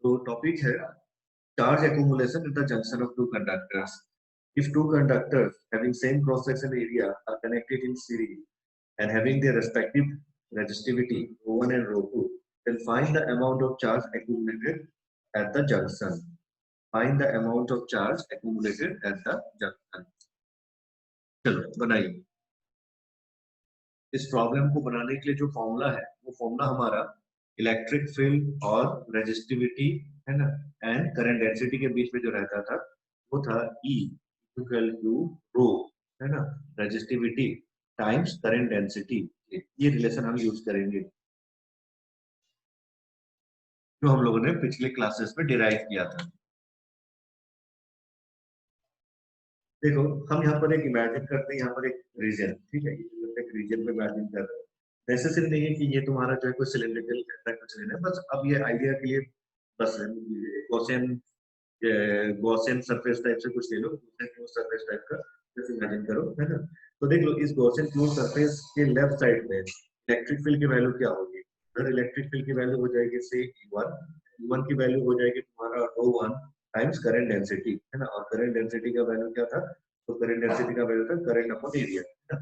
तो टॉपिक है charge accumulation at the junction of two conductors. If two conductors having same cross section area are connected in series and having their respective resistivity ρ1 and ρ2, then find the amount of charge accumulated at the junction. Find the amount of charge accumulated at the junction. चलो बनाइए। इस problem को बनाने के लिए जो formula है वो फॉर्मूला हमारा इलेक्ट्रिक फील्ड और रेजिस्टिविटी है ना एंड करंट डेंसिटी के बीच में जो रहता था वो था E इक्वल टू रो है ना रेजिस्टिविटी टाइम्स करंट डेंसिटी। ये रिलेशन हम यूज करेंगे जो हम लोगों ने पिछले क्लासेस में डिराइव किया था। देखो हम यहाँ पर एक इमेजिन करते हैं, यहाँ पर एक रीजन, ठीक है, एक रीजन पे इमेजिन कर रहे हैं। नेसेसरी नहीं है कि ये तुम्हारा जो है कोई सिलिंड्रिकल ऐसा कुछ लेना है, बस अब ये आइडिया के लिए बस गॉसियन गॉसियन सरफेस टाइप से कुछ ले लो, क्लोज सरफेस टाइप का जैसे इमेजिन करो है ना। तो देख लो इस गॉसियन क्लोज सरफेस के लेफ्ट साइड में इलेक्ट्रिक फील्ड की वैल्यू क्या होगी। अगर इलेक्ट्रिक फील्ड की वैल्यू हो जाएगी से E1 की वैल्यू हो जाएगी तुम्हारा ρ1 टाइम्स करंट डेंसिटी है ना, और करंट डेंसिटी का वैल्यू क्या था, तो करंट डेंसिटी का वैल्यू था करंट अपॉन एरिया है ना,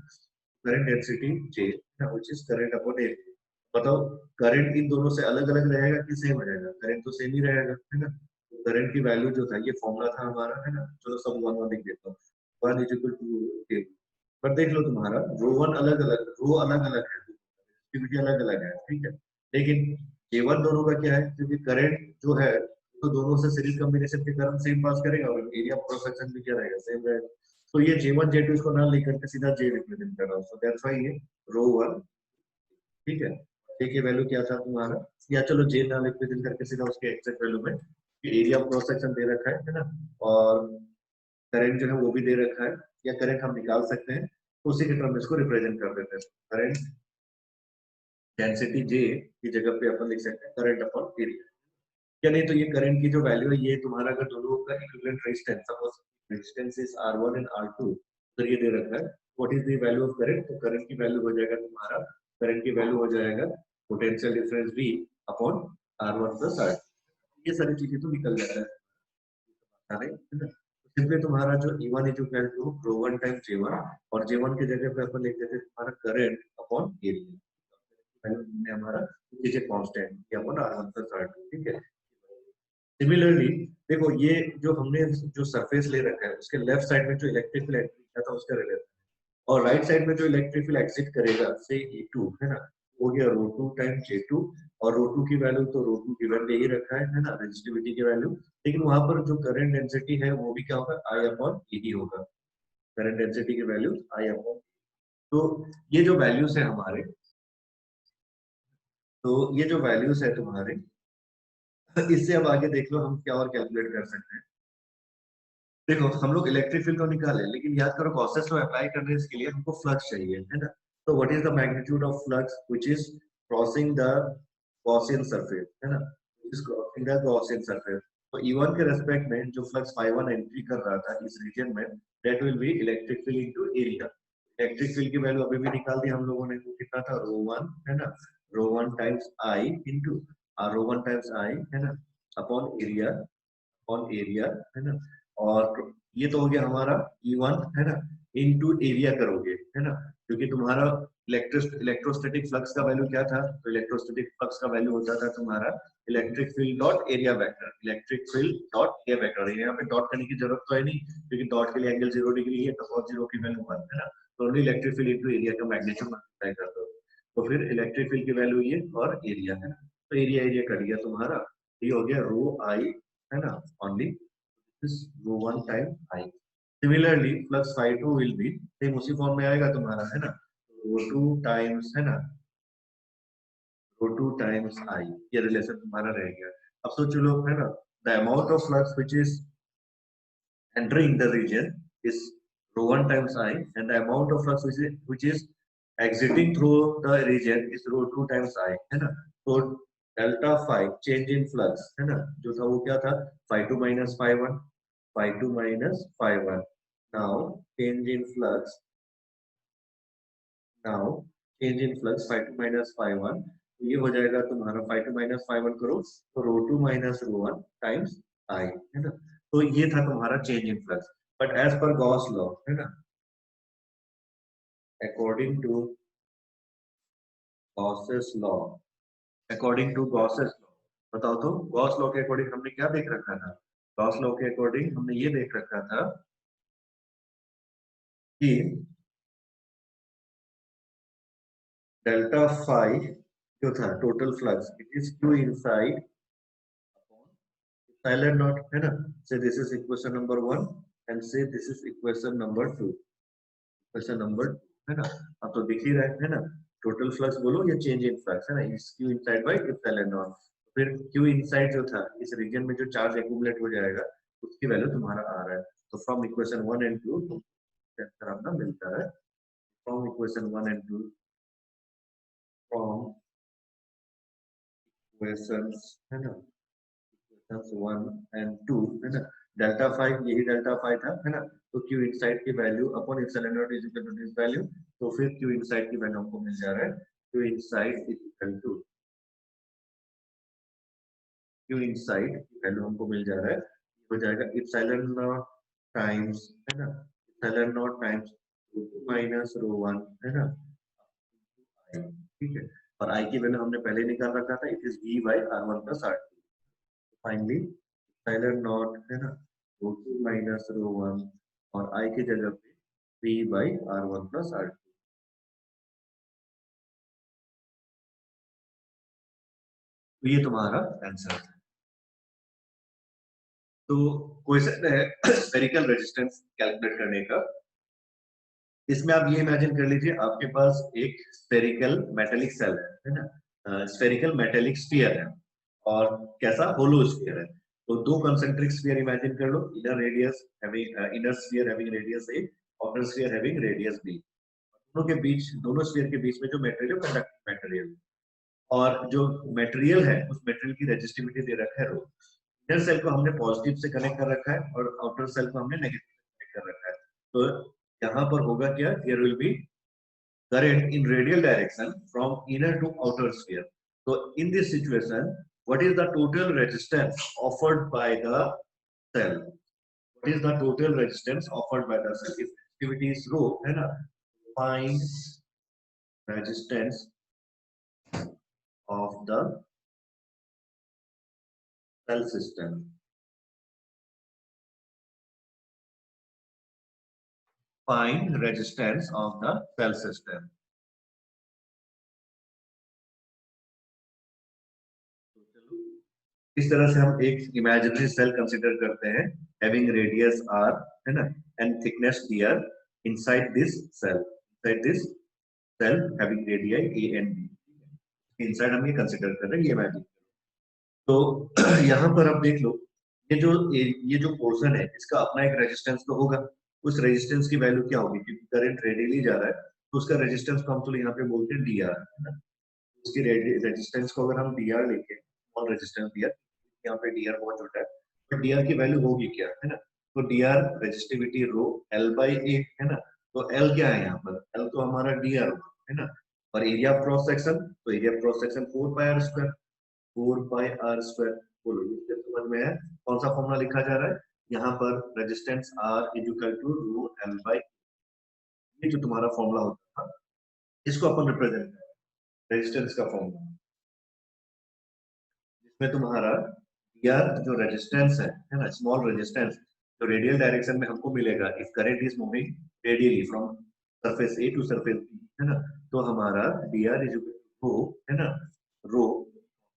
करंट डेंसिटी J ना which is current upon area. बताओ करंट इन दोनों से अलग अलग रहेगा कि सेम रहेगा, करंट तो सेम ही रहेगा है ना। तो करंट की वैल्यू जो था ये फॉर्मूला था हमारा है ना, चलो सब वन वन लिख देता हूँ, 1 इज इक्वल टू। पर देख लो तुम्हारा रो अलग अलग है, एक्टिविटी अलग अलग है, ठीक है, लेकिन केवल दोनों का क्या है, क्योंकि करंट जो है तो दोनों से सीरीज कॉम्बिनेशन के कारण सेम पास करेगा और एरिया क्रॉस सेक्शन भी क्या रहेगा, सेम रहेगा। तो ये J1 J2 इसको ना लेकर के सीधा J रिप्रेजेंट कर रहा हूँ, सो दैट्स व्हाई ये ρ1, ठीक है। J की वैल्यू क्या था तुम्हारा, या चलो J ना रिप्रेजेंट करके सीधा उसके एग्जैक्ट वैल्यू में एरिया क्रॉस सेक्शन दे रखा है ना, और करंट जो है वो भी दे रखा है, या करंट हम निकाल सकते हैं उसी के टर्म में इसको रिप्रेजेंट कर देते हैं। करंट डेंसिटी J की जगह पे अपन लिख सकते हैं करंट अपॉन एरिया, या नहीं तो ये करंट की जो वैल्यू है ये तुम्हारा अगर दोनों का equivalent resistance, suppose resistance is R1 and R2, तो ये दे रखा है what is the value of current, तो करंट की वैल्यू हो जाएगा तुम्हारा, करंट की वैल्यू हो जाएगा potential difference V upon R1 plus R2। ये सारी चीजें तो निकल जाता है ना। सिंपली तुम्हारा जो E1 is equal to ρ1 times J1, और J1 की जगह पे अपन लिख देते हैं तुम्हारा करंट अपॉन एरिया, वैल्यू हमने हमारा चीजें कांस्टेंट ये अपन R1 प्लस R2, ठीक है। सिमिलरली देखो ये जो हमने जो सरफेस ले रखा है उसके लेफ्ट साइड में जो इलेक्ट्रिक फील्ड एंटर किया था उसका रिलेशन, और राइट साइड में जो इलेक्ट्रिक फील्ड एग्जिट करेगा से E2 है ना, हो गया ρ2 टाइम्स J2, और ρ2 की वैल्यू तो ρ2 गिवन यही रखा है ना रेजिस्टिविटी की वैल्यू, लेकिन वहां पर जो करंट डेंसिटी है वो भी क्या होगा I अपॉन ED होगा, करंट डेंसिटी की वैल्यू I अपॉन। तो ये जो वैल्यूज है हमारे, तो ये जो वैल्यूज है तुम्हारे, इससे अब आगे देख लो हम क्या और कैलकुलेट कर सकते हैं। देखो हम लोग इलेक्ट्रिक फील्ड तो निकाले, लेकिन याद करो गॉसेस लॉ अप्लाई करने के लिए हमको फ्लक्स चाहिए है ना। तो what is the magnitude of flux which is crossing the Gaussian surface है ना, which is crossing the Gaussian surface. तो E1 के रेस्पेक्ट में जो फ्लक्स φ1 एंट्री कर रहा था इस रीजन में, that will be electric field into area. Electric field की वैल्यू अभी भी निकाल दी हम लोगों ने, वो कितना था ρ1 है ना, ρ1 times I into ρ1 times I है ना अपॉन एरिया, अपॉन एरिया है ना। और ये तो हो गया हमारा E1 है ना, इनटू एरिया करोगे है ना, क्योंकि तुम्हारा इलेक्ट्रोस्टैटिक फ्लक्स का वैल्यू क्या था, तो इलेक्ट्रोस्टैटिक फ्लक्स का वैल्यू होता था तुम्हारा electric field dot area vector, electric field dot area vector. यहाँ पे डॉट करने की जरूरत तो है नहीं, क्योंकि डॉट के लिए एंगल 0 डिग्री है, तो cos 0 की वैल्यू 1 है ना, तो only electric field into area का मैग्नीट्यूड मल्टीप्लाई कर दो, तो फिर इलेक्ट्रिक फील्ड की वैल्यू ये और एरिया है ना, तो एरिया एरिया कट गया तुम्हारा, ये हो गया रो आई है ना, only this ρ1 time I। Similarly, flux phi2 will be same उसी फॉर्म में आएगा तुम्हारा है ना, ρ2 times है ना, ρ2 times I, ये रिलेशन तुम्हारा रह गया। अब सोच लो है ना, the amount of flux which is entering the region is ρ1 times I, and the amount of flux which is exiting through the region is ρ2 times I है ना। तो delta phi change in flux है ना, जो था वो क्या था phi2 minus phi1, phi2 minus phi1। Now change in flux, now change in flux phi2 minus phi1 ये हो जाएगा तुम्हारा 5 2 माइनस 5 1 करो तो रो 2 माइनस रो 1 टाइम्स आई, है ना। तो ये था तुम्हारा change in flux. But as per Gauss law, है ना, according to Gauss's law, according to Gauss's law, बताओ तो गॉस लॉ के अकॉर्डिंग हमने क्या देख रखा था? गॉस लॉ के अकॉर्डिंग हमने ये देख रखा था कि डेल्टा फाई जो था total flux, it is q inside epsilon naught, है ना। Say this is equation number 1 and say this is equation number 2, equation number 2, है ना। अब तो दिख ही रहा है ना, टोटल फ्लक्स बोलो या चेंज इन फ्लक्स, है ना, is q inside bye epsilon naught। फिर क्यू इनसाइड जो था इस रीजन में जो चार्ज एक्यूमुलेट हो जाएगा उसकी वैल्यू तुम्हारा आ रहा है। तो फ्रॉम इक्वेशन 1 एंड 2 आंसर अपना मिलता है। From equation 1 and 2, from equations, है ना, इक्वेशंस 1 एंड 2, है ना, डेल्टा 5 यही डेल्टा 5 था, है ना। तो क्यू इनसाइड की value upon epsilon not is equal to this value. तो फिर क्यू इनसाइड की वैल्यू हमको मिल जा रहा है, Q inside is equal to, Q inside की वैल्यू हमको मिल जा रहा है, हो जाएगा एप्सिलॉन नॉट टाइम्स, है ना, epsilon not times minus rho 1, है ना, ठीक है। और आई की वैल्यू हमने पहले निकाल रखा था, it is v by r1 plus r2। Finally epsilon not, है ना, रो 2 माइनस रो 1 और आई की जगह पे v by r1 plus r2। तो ये तुम्हारा आंसर है। तो क्वेश्चन है स्फेरिकल रेजिस्टेंस कैलकुलेट करने का। इसमें आप ये इमेजिन कर लीजिए आपके पास एक स्फेरिकल मेटेलिक सेल है ना, स्फेरिकल मेटेलिक स्फीयर है और कैसा होलो स्फीयर है। तो दो कंसेंट्रिक स्फीयर इमेजिन कर लो, inner radius having inner sphere having radius a, outer sphere having radius b। दोनों के बीच, दोनों स्फीयर के बीच में जो मटेरियल कंडक्टिंग मटेरियल और जो मटेरियल है उस मटेरियल की रेजिस्टिविटी दे रखा है रो। इनर सेल को हमने पॉजिटिव से कनेक्ट कर रखा है और आउटर सेल को हमने नेगेटिव से कनेक्ट कर रखा है। तो यहाँ पर होगा क्या, here will be current in radial direction from inner to outer sphere. So in this situation, what is the total resistance offered by the cell? What is the total resistance offered by the cell? If activity is rho, है ना, find resistance of the cell system. Find resistance of the cell system. इस तरह से हम एक imaginary cell consider करते हैं having radius r, है ना, and thickness dr inside this cell, inside this cell having radius a and b। Inside हम ये कंसीडर कर रहे हैं, ये इमेजिन। तो यहाँ पर आप देख लो, ये जो पोर्शन है इसका अपना एक रेजिस्टेंस तो होगा। उस रेजिस्टेंस की वैल्यू क्या होगी, क्योंकि करंट रेडियली जा रहा है तो उसका रेजिस्टेंस को हम तो यहाँ पे बोलते हैं dr, है ना। उसकी रेजिस्टेंस को अगर हम dr लेके, स्मॉल रेजिस्टेंस dr, यहाँ पे dr बहुत छोटा है, तो dr की वैल्यू होगी क्या, है ना। तो dr resistivity rho l by A, है ना। तो l क्या है यहाँ पर, l तो हमारा dr होगा, है ना। और एरिया ऑफ क्रॉस सेक्शन, तो area of cross section 4 pi R square, 4 pi R square. बोलो ये समझ में है कौन सा फॉर्मूला लिखा जा रहा है यहाँ पर, resistance r is equal to rho l by, ये जो तुम्हारा फॉर्मूला होता था इसको अपन रिप्रेजेंट करें रेजिस्टेंस का फॉर्मूला, जिसमें तुम्हारा dr जो रेजिस्टेंस है ना, स्मॉल रेजिस्टेंस जो रेडियल डायरेक्शन में हमको मिलेगा if current is moving radially from surface A to surface B, है ना। तो हमारा dr is equal to rho, है ना, रो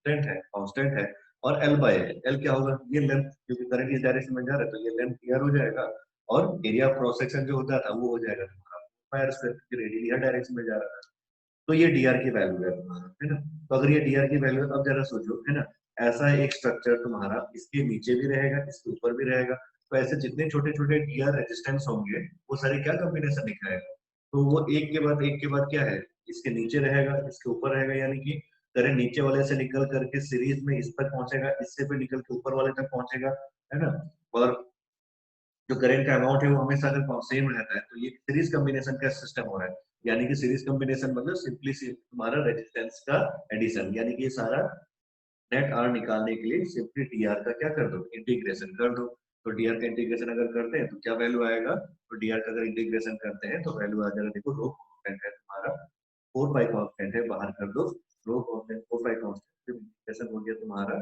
कांस्टेंट है और l बाय l क्या होगा, ये लेंथ, क्योंकि करंट इस डायरेक्शन में जा रहा है तो ये लेंथ dr हो जाएगा और एरिया ऑफ क्रॉस सेक्शन जो होता था वो हो जाएगा तुम्हारा पाई स्क्वायर, क्योंकि रेडियली हर डायरेक्शन में जा रहा है। तो ये dr की वैल्यू है तुम्हारा, है ना। तो अगर ये dr की वैल्यू है, अब जरा सोचो, है ना, ऐसा एक स्ट्रक्चर तुम्हारा इसके नीचे भी रहेगा इसके ऊपर भी रहेगा, तो ऐसे जितने छोटे छोटे dr रेजिस्टेंस होंगे वो सारे क्या कॉम्बिनेशन दिखाएगा, तो वो एक के बाद क्या है, इसके नीचे रहेगा इसके ऊपर रहेगा, यानी कि करंट नीचे वाले से निकल करके सीरीज में इस तक पहुंचेगा, इससे भी निकल के ऊपर वाले तक पहुंचेगा, है ना। और जो करंट का अमाउंट है वो हमेशा अगर सेम रहता है तो ये सीरीज कॉम्बिनेशन का सिस्टम हो रहा है। यानी कि सीरीज कॉम्बिनेशन मतलब सिंपली तुम्हारा रेजिस्टेंस का एडिशन, यानी कि ये सारा नेट आर निकालने के लिए सिंपली डी आर का क्या कर दो, इंटीग्रेशन कर दो। तो डी आर का इंटीग्रेशन अगर करते हैं तो क्या वैल्यू आएगा, तो डी आर का अगर इंटीग्रेशन करते हैं तो वैल्यू आ जाएगा, देखो रो कांस्टेंट है तुम्हारा, 4 पाई कांस्टेंट है, बाहर कर दो रो कांस्टेंट 4 पाई कांस्टेंट, इंटीग्रेशन हो गया तुम्हारा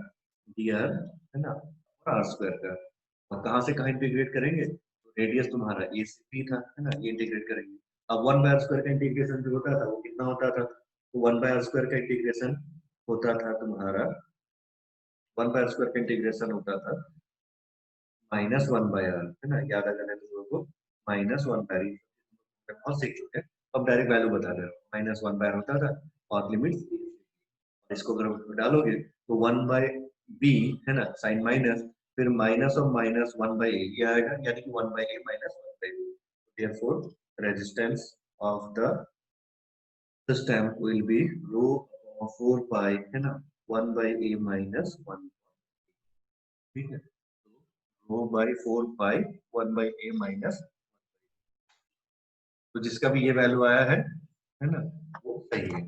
डी आर है ना, और आर स्क्वायर का। और कहाँ से कहाँ इंटीग्रेट करेंगे, तो रेडियस तुम्हारा ए से बी था है ना, ये इंटीग्रेट करेंगे। अब 1 बाय स्क्वायर का इंटीग्रेशन जो होता था वो कितना होता था, तो 1 बाय स्क्वायर का इंटीग्रेशन होता था तुम्हारा, 1 बाय स्क्वायर का इंटीग्रेशन होता था -1 बाय आर है ना, याद अगर है तो लोगों को -1 बाय, बहुत सीख चुके हैं। अब डायरेक्ट वैल्यू बता दे रहा हूँ, -1 बाय होता था और लिमिट, इसको अगर डालोगे तो 1 बाय बी है ना, साइन माइनस, फिर माइनस ऑफ -1 बाय ए ये आएगा, यानी कि 1 by A -1 by B. Therefore resistance of the system will be rho of 4 pi है ना, 1 बाय ए -1, ठीक है, रो बाय 4 पाई 1 बाय ए-, तो जिसका भी ये वैल्यू आया है ना, वो सही है।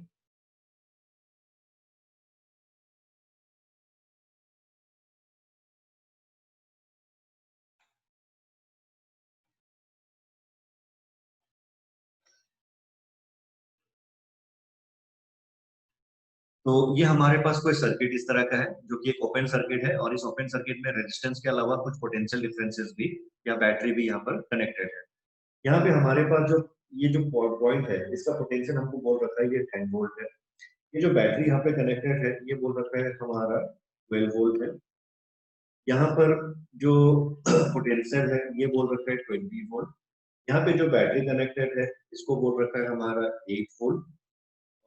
तो ये हमारे पास कोई सर्किट इस तरह का है जो कि एक ओपन सर्किट है, और इस ओपन सर्किट में रेजिस्टेंस के अलावा कुछ पोटेंशियल डिफरेंसेस भी या बैटरी भी यहाँ पर कनेक्टेड है। यहाँ पे हमारे पास जो ये जो पॉइंट है इसका पोटेंशियल हमको बोल रखा है ये 10 वोल्ट है। ये जो बैटरी यहाँ पे कनेक्टेड है ये बोल रखा है हमारा 12 वोल्ट है। यहाँ पर जो पोटेंशियल है ये बोल रखा है 20 वोल्ट। यहाँ पे जो बैटरी कनेक्टेड है इसको बोल रखा है हमारा 8 वोल्ट।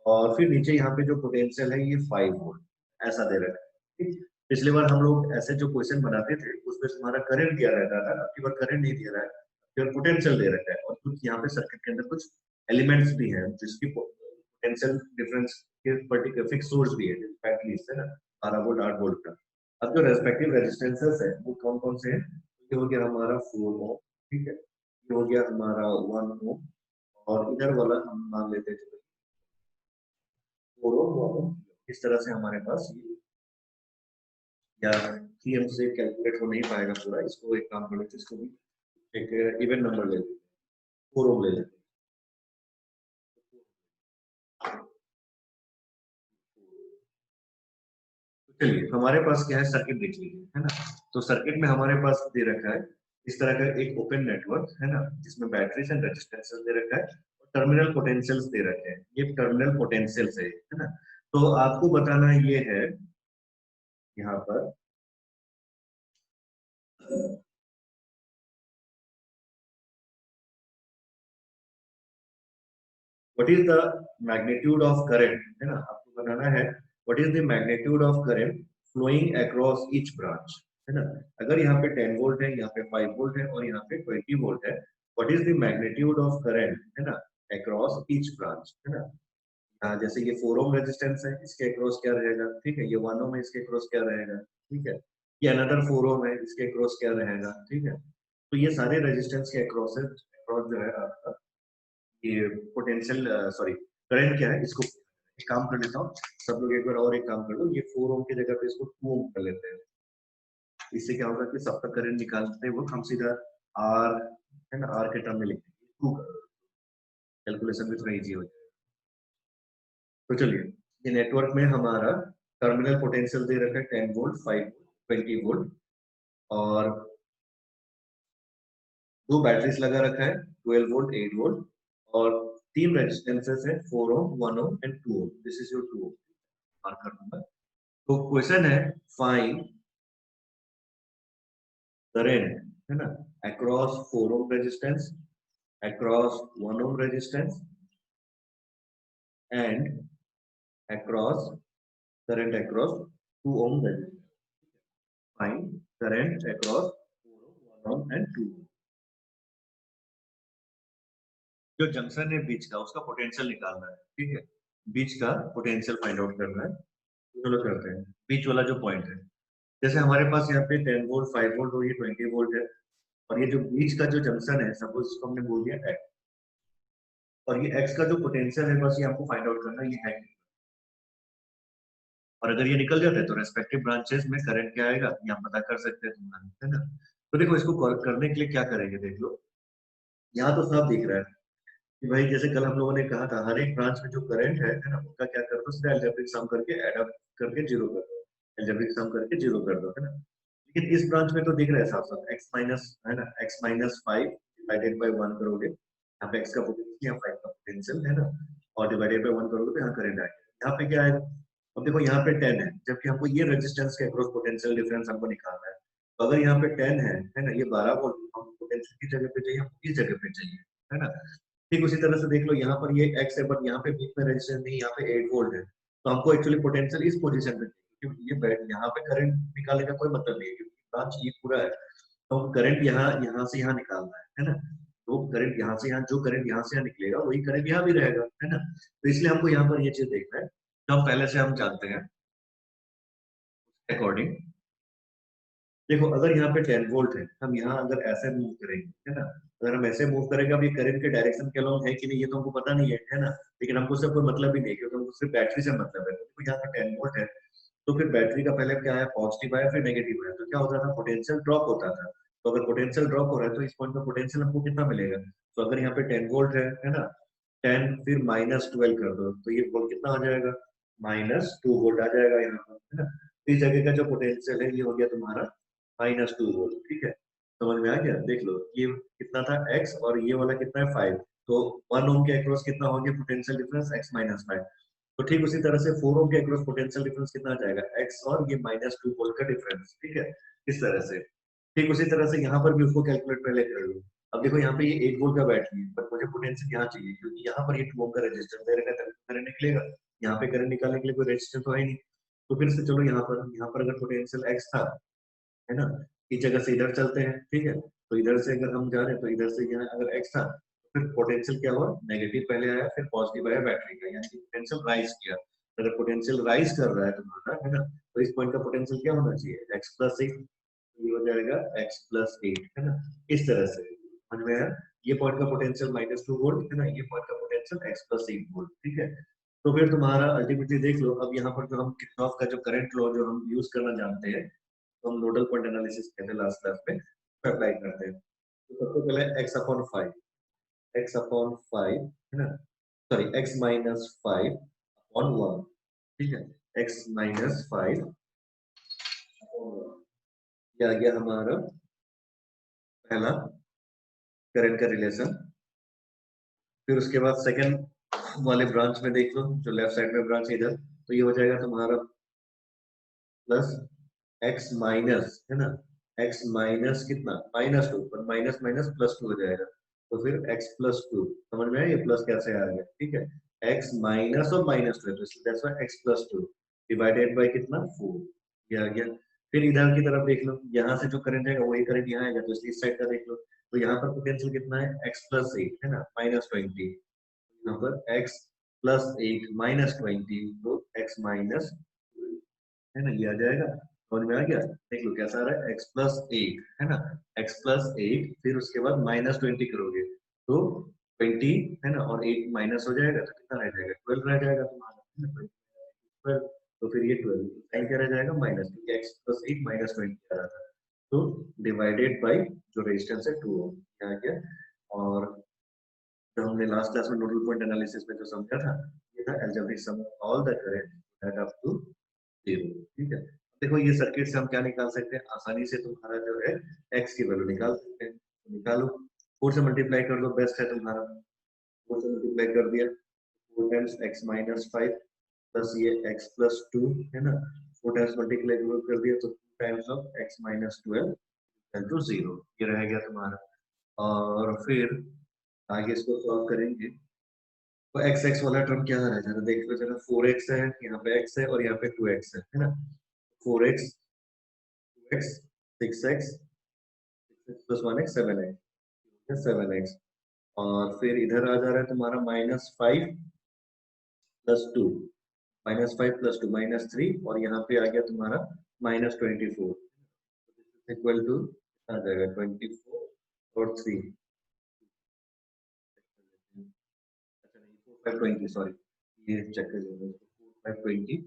और फिर नीचे यहाँ पे जो पोटेंशियल है ये 5 वोल्ट ऐसा दे रखा है, ठीक। पिछली बार हम लोग ऐसे जो क्वेश्चन बनाते थे उसमें हमारा करंट दिया रहता था, अब की बार करंट नहीं दिया रहा है, केवल पोटेंशियल दे रखा है, और कुछ यहाँ पे सर्किट के अंदर कुछ एलिमेंट्स भी हैं जिसकी पोटेंशियल डिफरेंस के पर्टिकुलर फिक्स सोर्स भी है, बैटरी है ना, 12 वोल्ट 8 वोल्ट का। अब जो रेस्पेक्टिव रेजिस्टेंसेस है वो कौन कौन से हैं, ये हो गया हमारा 4 ओम, ठीक है, ये हो गया हमारा 1 ओम, और इधर वाला हम मान लेते हैं 4 ओम, इस तरह से हमारे पास ये, या सीएम से कैलकुलेट हो नहीं पाएगा पूरा, इसको एक काम कर लेते हैं, इसको भी एक इवन नंबर ले लेते हैं, 4 ओम ले लेते हैं। तो चलिए हमारे पास क्या है, सर्किट देख लीजिए है ना। तो सर्किट में हमारे पास दे रखा है इस तरह का एक ओपन नेटवर्क है ना, जिसमें बैटरीज एंड रेजिस्टेंसेस दे रखा है और टर्मिनल पोटेंशियल्स दे रखे हैं, ये टर्मिनल पोटेंशियल्स है ना। तो आपको बताना ये है यहाँ पर what is the magnitude of current है ना, आपको बताना है what is the magnitude of current flowing across each branch है ना। अगर यहाँ पे 10 वोल्ट है, यहाँ पे 5 वोल्ट है और यहाँ पे 20 वोल्ट है, what is the magnitude of current है ना across each branch है ना। हाँ, जैसे ये 4 ओम रेजिस्टेंस है, इसके अक्रॉस क्या रहेगा, ठीक है, ये 1 ओम है, इसके अक्रॉस क्या रहेगा, ठीक है, ये अनदर 4 ओम है, इसके अक्रॉस क्या रहेगा, ठीक है। तो ये सारे रेजिस्टेंस के अक्रॉस है, अक्रॉस जो है आपका ये पोटेंशियल, सॉरी करंट क्या है, इसको एक काम कर लेता हूँ, सब लोग एक बार और एक काम कर लो, ये 4 ओम की जगह पे इसको 2 ओम कर लेते हैं। इससे क्या होगा कि सबका करंट निकालते वक्त हम सीधा आर है ना, आर के टर्म में लिखेंगे, 2 कैलकुलेशन भी थोड़ा इजी हो जाएगा। तो चलिए ये नेटवर्क में हमारा टर्मिनल पोटेंशियल दे रखा है 10 वोल्ट 5 20 वोल्ट, और दो बैटरीज लगा रखा है 12 वोल्ट 8 वोल्ट, और तीन रेजिस्टेंसेस है 4 ohm 1 ohm and 2 ohm, this is your 2 ohm, mark कर दूंगा। तो क्वेश्चन है फाइंड करंट है ना across 4 ohm resistance, across 1 ohm resistance and across current across 2 ohm resistance. Find current across 4 ohm 1 ohm and 2 ohm. जो junction है बीच का उसका पोटेंशियल निकालना है, ठीक है, बीच का पोटेंशियल फाइंड आउट करना है। चलो करते हैं, बीच वाला जो पॉइंट है, जैसे हमारे पास यहाँ पे 10 वोल्ट 5 वोल्ट और ये 20 वोल्ट है, और ये जो बीच का जो जंक्शन है सपोज इसको हमने बोल दिया है, और ये एक्स का जो पोटेंशियल है बस ये आपको फाइंड आउट करना है ये है। और अगर ये निकल जाता है तो रेस्पेक्टिव ब्रांचेस में करंट क्या आएगा ये आप पता कर सकते हैं तुम्हारा, है ना। तो देखो इसको करने के लिए क्या करेंगे देख लो, यहाँ तो साफ दिख रहा है कि भाई जैसे कल हम लोगों ने कहा था हर एक ब्रांच में जो करंट है ना, उनका क्या कर दो, सीधा अलजेब्रिक सम करके ऐड अप करके जीरो कर दो, अलजेब्रिक सम करके जीरो कर दो, है ना। लेकिन इस ब्रांच में तो दिख रहा है साफ साफ एक्स माइनस, है ना, x minus five divided by one करोगे, यहाँ पे एक्स का पोटेंशियल या फाइव का पोटेंशियल, है ना, और डिवाइडेड बाई वन करोगे तो यहाँ करंट आएगा। यहाँ पे क्या आएगा, अब देखो यहाँ पे 10 है, जबकि हमको ये रेजिस्टेंस के अक्रॉस पोटेंशियल डिफरेंस हमको निकालना है। तो अगर यहाँ पे 10 है ना, ये 12 वोल्ट हम पोटेंशियल की जगह पे चाहिए, हमको इस जगह पे चाहिए, है ना। ठीक उसी तरह से देख लो यहाँ पर ये x है बट यहाँ पे बीच में रेजिस्टेंस नहीं, यहाँ पे 8 वोल्ट है, तो हमको एक्चुअली पोटेंशियल इस पोजीशन पे चाहिए, क्योंकि ये यहाँ पे करंट निकालने का कोई मतलब नहीं है, क्योंकि ब्रांच ये पूरा है, तो करंट यहाँ यहाँ से यहाँ निकालना है ना। तो करंट यहाँ से यहाँ, जो करंट यहाँ से यहाँ निकलेगा वही करंट यहाँ भी रहेगा, है ना। तो इसलिए हमको यहाँ पर ये चीज देखना है, तो हम पहले से हम जानते हैं अकॉर्डिंग। देखो अगर यहाँ पे 10 वोल्ट है, हम यहाँ अगर ऐसे मूव करेंगे, है ना, अगर हम ऐसे मूव करेंगे, अब ये करंट के डायरेक्शन के अलॉन्ग है कि नहीं ये तो हमको पता नहीं है ना, लेकिन हमको उससे कोई मतलब भी नहीं, क्योंकि हमको सिर्फ बैटरी से मतलब है। तो यहाँ पे 10 वोल्ट है, तो फिर बैटरी का पहले क्या है, पॉजिटिव आया फिर नेगेटिव आया, तो क्या होता था, पोटेंशियल ड्रॉप होता था। तो अगर पोटेंशियल ड्रॉप हो रहा है तो इस पॉइंट पे पोटेंशियल हमको कितना मिलेगा, तो अगर यहाँ पे 10 वोल्ट है ना, 10 फिर माइनस 12 कर दो, तो ये वोल्ट कितना हो जाएगा, माइनस 2 वोल्ट आ जाएगा यहाँ पर, है ना। तो इस जगह का जो पोटेंशियल है ये हो गया तुम्हारा माइनस 2 वोल्ट, ठीक है। समझ में आ गया, देख लो ये कितना था x और ये वाला कितना है 5, तो 1 ओम के अक्रॉस कितना हो गया पोटेंशियल डिफरेंस x माइनस 5। तो ठीक उसी तरह से 4 ओम के अक्रॉस पोटेंशियल डिफरेंस कितना आ जाएगा x और ये माइनस 2 वोल्ट का डिफरेंस, ठीक है, इस तरह से। ठीक उसी तरह से यहाँ पर भी उसको कैलकुलेट पहले कर लो। अब देखो यहाँ पे ये 8 वोल्ट का बैटरी है, बट मुझे पोटेंशियल यहाँ चाहिए, क्योंकि यहाँ पर ये 2 ओम का रेजिस्टेंस है, करंट निकलेगा, यहाँ पे करंट निकालने के लिए कोई रेजिस्टेंस तो है नहीं। तो फिर से चलो यहाँ पर अगर पोटेंशियल x था, है ना, इस जगह से इधर चलते हैं, ठीक है, तो इधर से अगर हम जा रहे हैं तो इधर से यहाँ अगर x था, तो फिर पोटेंशियल क्या हुआ, नेगेटिव पहले आया फिर पॉजिटिव आया बैटरी का, यानी कि पोटेंशियल राइज किया। अगर पोटेंशियल राइज कर रहा है तुम्हारा, है ना, तो इस पॉइंट का पोटेंशियल क्या होना चाहिए, x प्लस 6, ये हो जाएगा x प्लस 8, है ना, इस तरह से। समझ में आया, ये पॉइंट का पोटेंशियल माइनस 2 वोल्ट, है ना, ये पॉइंट का पोटेंशियल x प्लस 8 वोल्ट, ठीक है। तो फिर तुम्हारा अल्टीमेटली देख लो, अब यहाँ पर जो हम किरचॉफ का जो करंट लॉ जो हम यूज करना जानते हैं, तो हम नोडल पॉइंट एनालिसिस कहते हैं लास्ट क्लास में, अप्लाई करते हैं। तो सबसे पहले x अपॉन 5, x अपॉन 5, है ना, सॉरी x माइनस 5 अपॉन 1, ठीक है, x माइनस 5 अपॉन 1, ये आ गया हमारा पहला करंट का रिलेशन। फिर उसके बाद सेकंड वाले ब्रांच में देख लो, जो लेफ्ट साइड में ब्रांच है इधर, तो ये हो जाएगा तुम्हारा प्लस x माइनस, है ना, x माइनस कितना, माइनस 2, पर माइनस माइनस प्लस 2 हो जाएगा, तो फिर x प्लस 2, समझ में आया ये प्लस कैसे आ गया, ठीक है, x माइनस और माइनस 2, तो इसलिए that's why x plus 2 divided by कितना 4, ये आ गया। फिर इधर की तरफ देख लो, यहाँ से जो करंट आएगा वही करंट यहाँ आएगा, तो इसलिए इस साइड का देख लो, तो यहाँ पर पोटेंशियल कितना है, x प्लस 8, है ना, माइनस 20, यहाँ पर x प्लस 8 माइनस 20, तो x माइनस, है ना, ये आ जाएगा। समझ में आ गया, देख लो कैसा आ रहा है, x प्लस 8, है ना, x प्लस 8, फिर उसके बाद माइनस 20 करोगे तो 20, है ना, और 8 माइनस हो जाएगा तो कितना रह जाएगा, 12 रह जाएगा तुम्हारा, है ना, 12, तो फिर ये 12 साइन क्या रह जाएगा, माइनस, क्योंकि x प्लस 8 माइनस 20 आ रहा था, तो डिवाइडेड बाई जो रेजिस्टेंस है 2 ओम, आ गया। और जो हमने लास्ट क्लास में नोडल पॉइंट एनालिसिस में जो समझा था, ये था algebraic sum of all the current that up to 0, ठीक है। देखो ये सर्किट से हम क्या निकाल सकते हैं, आसानी से तुम्हारा जो है x की वैल्यू निकाल सकते हैं, तो निकालो, 4 से मल्टीप्लाई कर दो, बेस्ट है तुम्हारा, 4 से मल्टीप्लाई कर दिया, 4 टाइम्स x माइनस 5 प्लस ये x प्लस 2, है ना, 4 टाइम्स मल्टीप्लाई कर दिया तो 2 times of x minus 12 equal to 0, ये रह गया तुम्हारा। और फिर आगे इसको सॉल्व करेंगे, तो एक्स एक्स वाला टर्म क्या रह जाता है, देख लो जरा, 4x है, यहाँ पे x है और यहाँ पे 2x है ना, 4x 2x 6x plus 1x 7x 7x, और फिर इधर आ जा रहा है तुम्हारा minus 5 plus 2, minus 5 plus 2 minus 3, और यहाँ पे आ गया तुम्हारा माइनस 24 इक्वल टू आ जाएगा 24 और 3, 520 सॉरी, ये चेक कर लीजिए, 520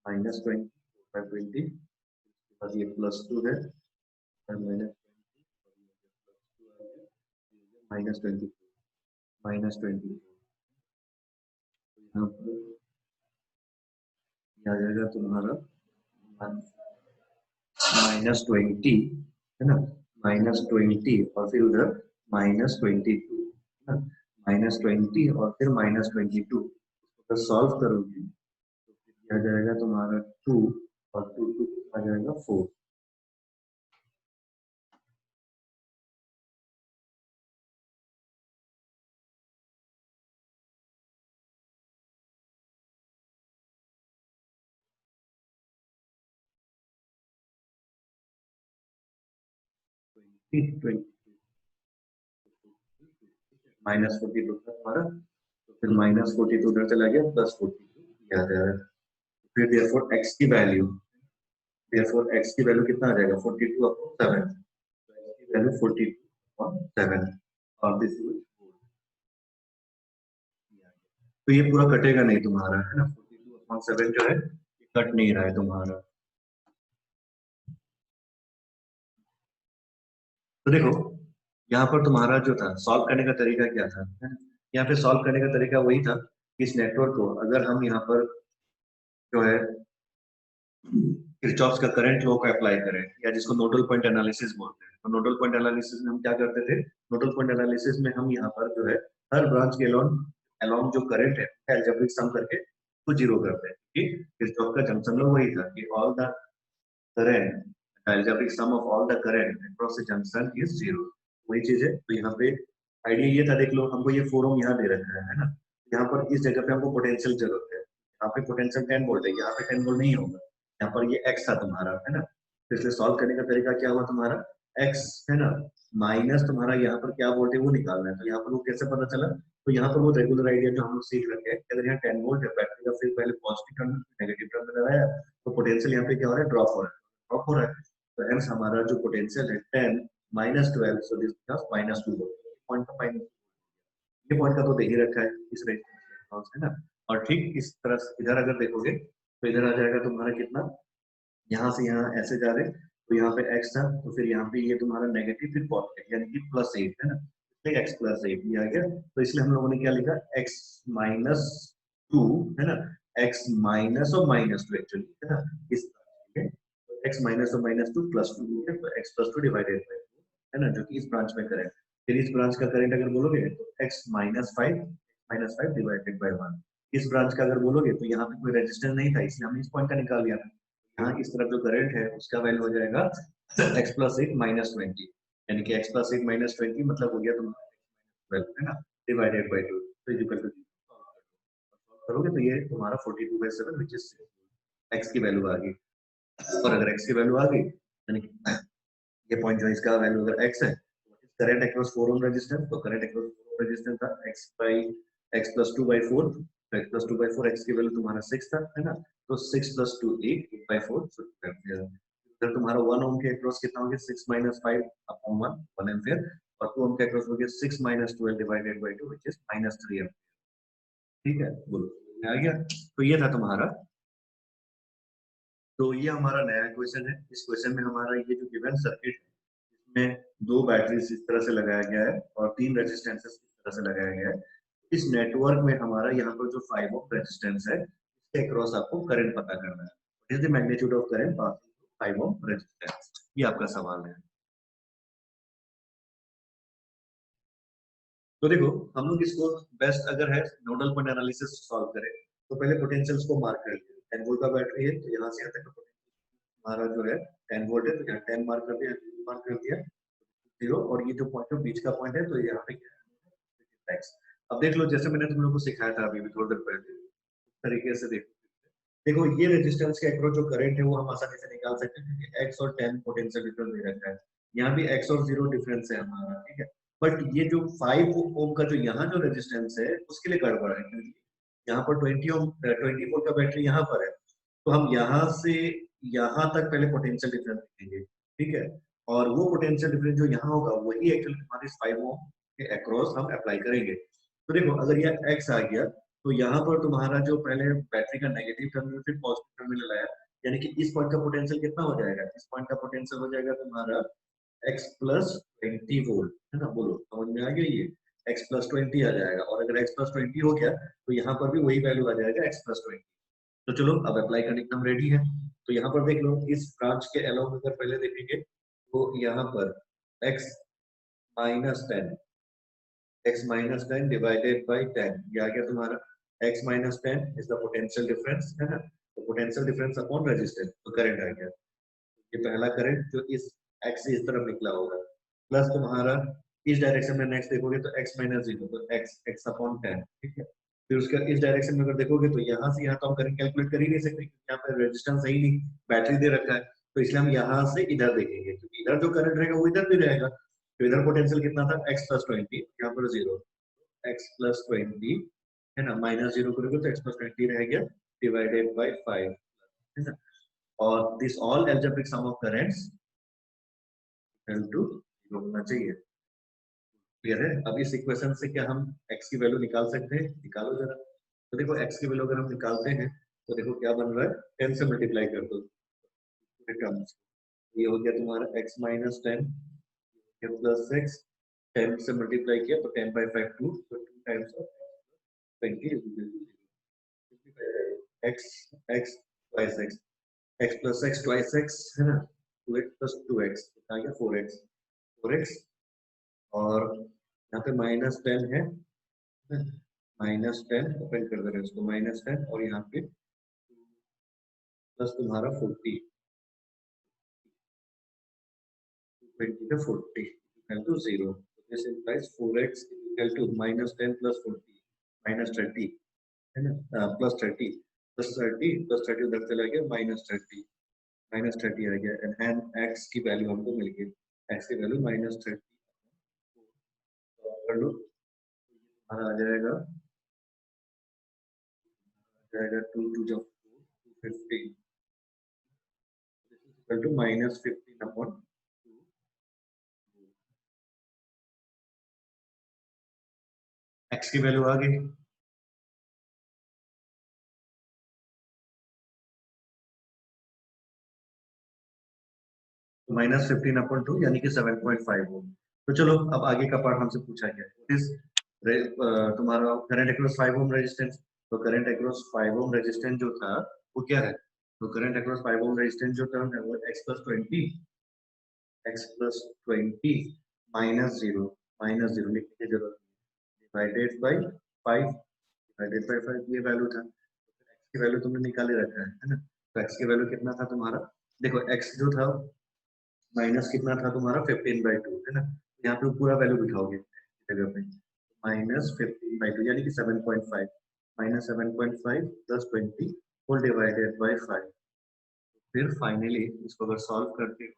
माइनस 20 520, उसके बाद ये +2 है, माइनस -20 -20, यहाँ पर आ जाएगा तुम्हारा -20 है ना, -20 और फिर उधर -22 है ना, -20 और फिर -22, अगर सॉल्व करोगे तो फिर आ जाएगा तुम्हारा 2 और 2 आ जाएगा 4। -42 था हमारा, तो फिर -42 उधर चला गया, +42 याद है। फिर देयरफॉर x की वैल्यू, देयरफॉर x की वैल्यू कितना आ जाएगा, 42 अपॉन 7, तो x की वैल्यू 42 अपॉन 7 और दिस इज, तो ये पूरा कटेगा नहीं तुम्हारा है ना, 42 अपॉन 7 जो है ये कट नहीं रहा है तुम्हारा। तो देखो यहाँ पर तुम्हारा जो था सॉल्व करने का तरीका क्या था, है ना? यहाँ पे सॉल्व करने का तरीका वही था कि इस नेटवर्क को अगर हम यहाँ पर जो है किरचॉफ्स का करंट लॉ को अप्लाई करें, या जिसको नोडल पॉइंट एनालिसिस बोलते हैं, तो नोडल पॉइंट एनालिसिस में हम क्या करते थे, नोडल पॉइंट एनालिसिस में हम यहाँ पर जो है हर ब्रांच के अलोंग अलोंग जो करंट है अलजेब्रिक सम करके वो जीरो करते हैं, कि किरचॉफ का जंक्शन लॉ वही था कि all the current algebraic sum of all the current across the junction is zero, वही चीज है। तो यहाँ पे आइडिया ये था, देख लो हमको ये 4 ओम यहाँ दे रखा है ना, यहाँ पर इस जगह पे हमको पोटेंशियल जरूरत है, यहाँ पे पोटेंशियल 10 वोल्ट है, यहाँ पे 10 वोल्ट नहीं होगा, यहाँ पर ये x था तुम्हारा है ना, तो इसलिए सॉल्व करने का तरीका क्या हुआ तुम्हारा, x है ना माइनस तुम्हारा यहाँ पर क्या वोल्ट है वो निकालना है, तो यहाँ पर वो कैसे पता चला, तो यहाँ पर वो रेगुलर आइडिया जो हम लोग सीख रखे हैं, अगर यहाँ 10 वोल्ट है, बैटरी का फिर पहले पॉजिटिव टर्मिनल नेगेटिव टर्मिनल लगाया, तो पोटेंशियल यहाँ पे क्या हो रहा है, ड्रॉप हो रहा है, ड्रॉप हो रहा है, तो हेंस हमारा जो पोटेंशियल है 10 -12, so this becomes -2 volt, point का माइनस, ये पॉइंट का तो दे ही रखा है इस रेजिस्टेंस है ना। और ठीक इस तरह से इधर अगर देखोगे तो इधर आ जाएगा तुम्हारा कितना, यहाँ से यहाँ ऐसे जा रहे, तो यहाँ पे x था, तो फिर यहाँ पे ये तुम्हारा नेगेटिव फिर पॉजिटिव यानी कि +8 है ना, इसलिए x +8 ये आ गया, तो इसलिए हम लोगों ने क्या लिखा, x -2 है ना, x माइनस और -2 एक्चुअली है ना, इस x माइनस और -2 +2 है, तो x +2 डिवाइडेड बाय 2 है ना, जो कि इस ब्रांच में करंट, फिर इस ब्रांच का करंट अगर बोलोगे तो x -5 डिवाइडेड बाय 1, इस ब्रांच का अगर बोलोगे तो यहाँ पे कोई रेजिस्टेंस नहीं था, इसलिए हमने इस पॉइंट का निकाल लिया, यहाँ इस तरफ जो करंट है उसका वैल्यू हो जाएगा x +8 -20, यानी कि x +8 -20 मतलब हो गया तुम्हारा 12 है ना, डिवाइडेड बाय 2, तो इक्वल टू करोगे तो ये तुम्हारा 42/7 व्हिच इज x की वैल्यू आ गई, और अगर x की वैल्यू आ गई यानी कि ये पॉइंट जो है इसका वैल्यू अगर x है, करंट अक्रॉस 4 ओम रेजिस्टेंस, तो करंट अक्रॉस 4 ओम रेजिस्टेंस था x +2/4, तो x +2/4 x की वैल्यू तुम्हारा 6 था है ना, तो 6 + 2 8/4, सो इधर तुम्हारा 1 ओम के अक्रॉस कितना हो गया, 6 - 5 अपॉन 1 1 एम्पीयर, और 2 ओम के अक्रॉस हो गया 6 - 12 divided by 2 which is -3 ampere, ठीक है बोलो आ गया। तो ये था तुम्हारा, तो ये हमारा नया क्वेश्चन है, इस क्वेश्चन में हमारा ये जो गिवन सर्किट है इसमें 2 बैटरीज इस तरह से लगाया गया है और 3 रेजिस्टेंसेस इस तरह से लगाया गया है, इस नेटवर्क में हमारा यहाँ पर जो 5 ओम रेजिस्टेंस है इसके अक्रॉस आपको करंट पता करना है, what is the magnitude of current passing through 5 ohm resistance, ये आपका सवाल है। तो देखो हम लोग इसको बेस्ट अगर है नोडल पॉइंट एनालिसिस सॉल्व करें, तो पहले पोटेंशियल्स को मार्क कर लिया, 10 वोल्ट का बैटरी है तो यहाँ से यहाँ तक का हमारा जो है 10 वोल्ट है, तो यहाँ 10 मार्क कर दिया, मार्क कर दिया 0, और ये जो पॉइंट है बीच का पॉइंट है, तो यहाँ पे क्या है x। अब देख लो जैसे मैंने तुम लोगों को सिखाया था अभी भी थोड़ी देर पहले, इस तरीके से देखो, देखो ये रेजिस्टेंस के अक्रॉस जो करंट है वो हम आसानी से निकाल सकते हैं क्योंकि x और 10 पोटेंशियल डिफरेंस दे रखा है, यहाँ भी x और 0 डिफरेंस है हमारा, ठीक है, बट ये जो 5 ओम का जो यहाँ जो रेजिस्टेंस है उसके लिए गड़बड़ है, क्योंकि यहाँ पर 20 ओम 20 वोल्ट का बैटरी यहाँ पर है, तो हम यहाँ से यहाँ तक पहले पोटेंशियल डिफरेंस लिखेंगे, ठीक है, और वो पोटेंशियल डिफरेंस जो यहाँ होगा वही एक्चुअली हमारे 5 ओम के अक्रॉस हम अप्लाई करेंगे, तो देखो अगर ये x आ गया तो यहाँ पर तुम्हारा जो पहले बैटरी का नेगेटिव टर्मिनल फिर पॉजिटिव टर्मिनल आया, यानी कि इस पॉइंट का पोटेंशियल कितना हो जाएगा, इस पॉइंट का पोटेंशियल हो जाएगा तुम्हारा x प्लस 20 वोल्ट, है ना, बोलो समझ में आ गया, ये x प्लस 20 आ जाएगा, और अगर x प्लस 20 हो गया तो यहाँ पर भी वही वैल्यू आ जाएगा x प्लस 20। तो चलो अब अप्लाई करने एकदम रेडी है। तो यहाँ पर देख लो इस ब्रांच के अलोंग अगर पहले देखेंगे तो यहाँ पर x minus 10, x minus 10 divided by 10, ये आ गया तुम्हारा x minus 10 is the potential difference, है ना, तो पोटेंशियल डिफरेंस अपॉन रेजिस्टेंस, तो करंट आ गया, ये पहला करंट जो इस x से इस तरफ निकला होगा, प्लस तुम्हारा इस डायरेक्शन में नेक्स्ट देखोगे तो x माइनस 0, तो x अपॉन 10, ठीक है। फिर उसके इस डायरेक्शन में अगर देखोगे तो यहाँ से यहाँ तो हम करंट कैलकुलेट कर ही नहीं सकते, यहाँ पे रेजिस्टेंस है ही नहीं, बैटरी दे रखा है, तो इसलिए हम यहाँ से इधर देखेंगे, तो इधर जो करंट रहेगा वो इधर भी रहेगा, तो इधर पोटेंशियल कितना था x प्लस 20, यहाँ पर 0, x प्लस 20, है ना, माइनस 0 करोगे तो x प्लस 20 रह गया डिवाइडेड बाई 5, है ना, और this all algebraic sum of currents equal to 0 होना चाहिए। क्लियर है? अब इस इक्वेशन से क्या हम x की वैल्यू निकाल सकते हैं, निकालो जरा। तो देखो x की वैल्यू अगर हम निकालते हैं तो देखो क्या बन रहा है, 10 से मल्टीप्लाई कर दो टर्म्स, ये हो गया तुम्हारा x माइनस 10 प्लस x, 10 से मल्टीप्लाई किया तो 10 बाई 5 2, तो 2 times of 20 x x twice x, x plus x twice x, है ना, 2x plus 2x आ गया 4x, 4x, और यहाँ पे माइनस 10 है, माइनस 10 ओपन कर दे रहे हैं उसको, माइनस 10, और यहाँ पे प्लस तुम्हारा 40, 20 का 40 equal to 0, this implies 4x equal to minus 10 plus 40 minus 30, है ना, प्लस 30 प्लस 30 प्लस 30 उधर चला गया माइनस 30 आ गया, एंड x की वैल्यू हमको मिल गई, x की वैल्यू माइनस 30 कर लो, हमारा आ जाएगा 2 2 जब 250 equal to minus 15 upon 2, x की वैल्यू आ गई, तो माइनस 15 अपॉन 2 यानी कि 7.5 ओम। तो चलो अब आगे का पार्ट हमसे पूछा गया है, इस तुम्हारा करंट अक्रॉस 5 ओम रेजिस्टेंस, तो करंट अक्रॉस 5 ओम रेजिस्टेंस जो था वो क्या है, तो करंट अक्रॉस 5 ओम रेजिस्टेंस जो टर्म है वो x प्लस 20 माइनस 0 लिखने की जरूरत नहीं, डिवाइडेड बाई 5, डिवाइडेड बाई 5 ये वैल्यू था, तो x की वैल्यू तुमने निकाले रखा है ना, तो x की वैल्यू कितना था तुम्हारा, देखो x जो था माइनस कितना था तुम्हारा 15/2, है ना, यहाँ पे पूरा वैल्यू बिठाओगे जगह पे, माइनस 15/2 यानी कि 7.5, minus 7.5 plus 20 whole divided by 5, फिर फाइनली इसको अगर सॉल्व करते हो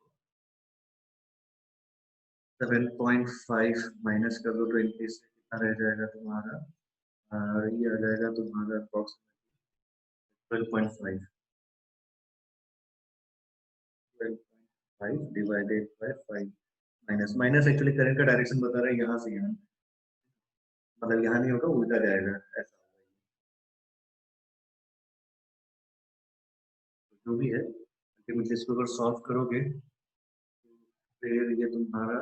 7.5 माइनस कर दो 20 से, कितना रह जाएगा तुम्हारा, ये आ जाएगा तुम्हारा approximately 12.5, 12.5 divided by 5, minus minus actually current का डायरेक्शन बता रहा है यहाँ से यहाँ, मतलब यहाँ नहीं होगा उल्टा जाएगा ऐसा, जो भी है अल्टीमेटली इसको अगर सॉल्व करोगे फिर ये तुम्हारा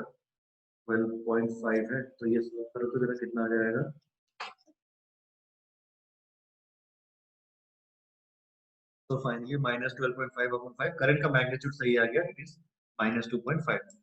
12.5 है, तो ये सॉल्व करो तो जरा कितना आ जाएगा, तो फाइनली माइनस 12.5 अपॉन 5, करंट का मैग्नीट्यूड सही आ गया, इट इज माइनस 2.5।